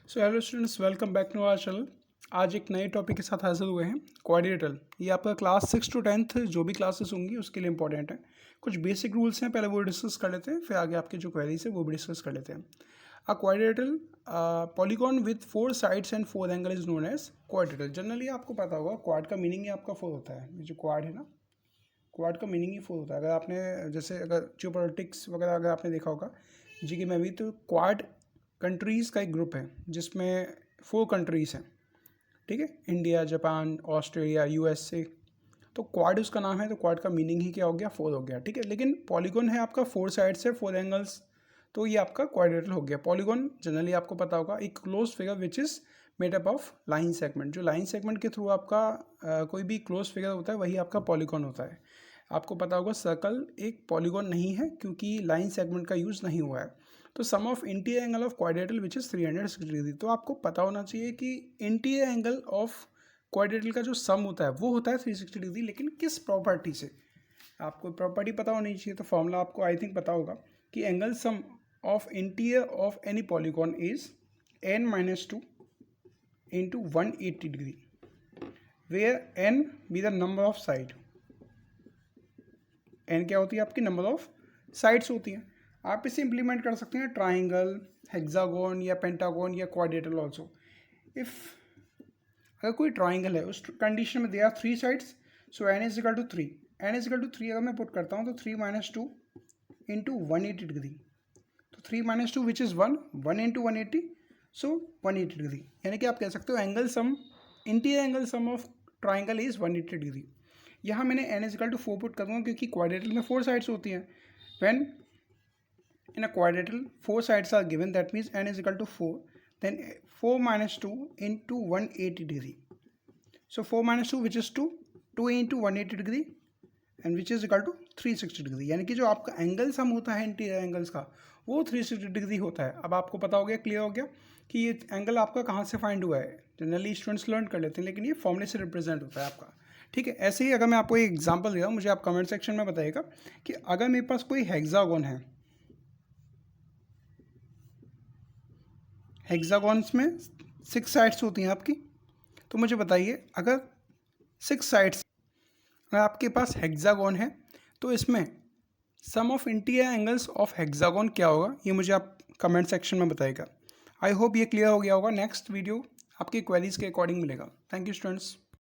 So hello students, welcome back to our channel. आज एक नए टॉपिक के साथ हाजिर हुए हैं, क्वाड्रिलेटरल। ये आपका क्लास 6 to 10th जो भी क्लासेस होंगी उसके लिए इंपॉर्टेंट है। कुछ बेसिक रूल्स हैं, पहले वो डिस्कस कर लेते हैं, फिर आगे आपके जो क्वेरीज है वो भी डिस्कस कर लेते हैं। A quadrilateral polygon with 4 sides and 4 angle is known as quadrilateral. Generally आपको पता होगा क्वाड का मीनिंग ही आपका 4 होता है। ये जो क्वाड है ना, क्वाड का मीनिंग ही 4 होता है। अगर आपने जैसे अगर जियोपॉलिटिक्स वगैरह अगर आपने देखा होगा जी में भी, तो क्वाड कंट्रीज़ का एक ग्रुप है जिसमें 4 कंट्रीज़ हैं, ठीक है, इंडिया, जापान, ऑस्ट्रेलिया, यूएसए। तो क्वाड उसका नाम है, तो क्वाड का मीनिंग ही क्या हो गया, 4 हो गया, ठीक है। लेकिन पॉलीगॉन है आपका 4 साइड से 4 एंगल्स, तो ये आपका क्वाड्रिलेटरल हो गया। पॉलीगॉन जनरली आपको पता होगा एक close figure which is made up of line segment. जो लाइन सेगमेंट के थ्रू आपका कोई भी क्लोज फिगर होता है वही आपका पॉलीगॉन होता है। आपको पता होगा सर्कल एक पॉलीगॉन नहीं है क्योंकि लाइन सेगमेंट का यूज़ नहीं हुआ है। तो sum of interior angle of quadrilateral which is 360 degree. तो आपको पता होना चाहिए कि इंटीरियर एंगल ऑफ क्वाड्रिलेटरल का जो सम होता है वो होता है 360 डिग्री। लेकिन किस प्रॉपर्टी से, आपको प्रॉपर्टी पता होनी चाहिए। तो फॉर्मूला आपको आई थिंक पता होगा कि angle sum of interior of any polygon is n-2 into 180 degree, where n be the number of side. n क्या होती है आपकी, नंबर ऑफ साइड्स होती हैं। आप इसे इंप्लीमेंट कर सकते हैं ट्राइंगल, हेक्सागोन या पेंटागोन या क्वाड्रिलेटरल ऑल्सो। इफ़ अगर कोई ट्राइंगल है उस कंडीशन में they are 3 sides, so n is equal to 3। n is equal to 3 अगर मैं पुट करता हूँ तो 3 - 2 इंटू 180 डिग्री। तो 3 - 2 which is 1 into 180, so 180 degree. यानी कि आप कह सकते हो angle sum, interior angle sum of triangle is 180 degree. यहाँ मैंने n is equal to 4 put करूँगा क्योंकि क्वाड्रिलेटरल में 4 साइड्स होती हैं। When in a quadrilateral 4 sides are given, that means n is equal to 4, then 4 - 2 into 180 degree. So 4 - 2 which is 2 into 180 degree and which is equal to 360 degree. यानी कि जो आपका angle sum होता है interior angles का वो 360 degree होता है। अब आपको पता हो गया, क्लियर हो गया कि ये एंगल आपका कहाँ से फाइंड हुआ है। जनरली स्टूडेंट्स लर्न कर लेते हैं लेकिन ये फॉर्मूले से रिप्रेजेंट होता है आपका, ठीक है। ऐसे ही अगर मैं आपको एक एग्जांपल दे रहा हूँ, मुझे आप कमेंट सेक्शन में बताइएगा कि अगर मेरे पास कोई हेक्सागोन है, हेक्सागॉन्स में 6 साइड्स होती हैं आपकी, तो मुझे बताइए अगर 6 साइड्स अगर आपके पास हेक्सागॉन है तो इसमें sum of interior angles of hexagon क्या होगा, ये मुझे आप कमेंट सेक्शन में बताइएगा। आई होप ये क्लियर हो गया होगा। नेक्स्ट वीडियो आपकी क्वेरीज के अकॉर्डिंग मिलेगा। Thank you students.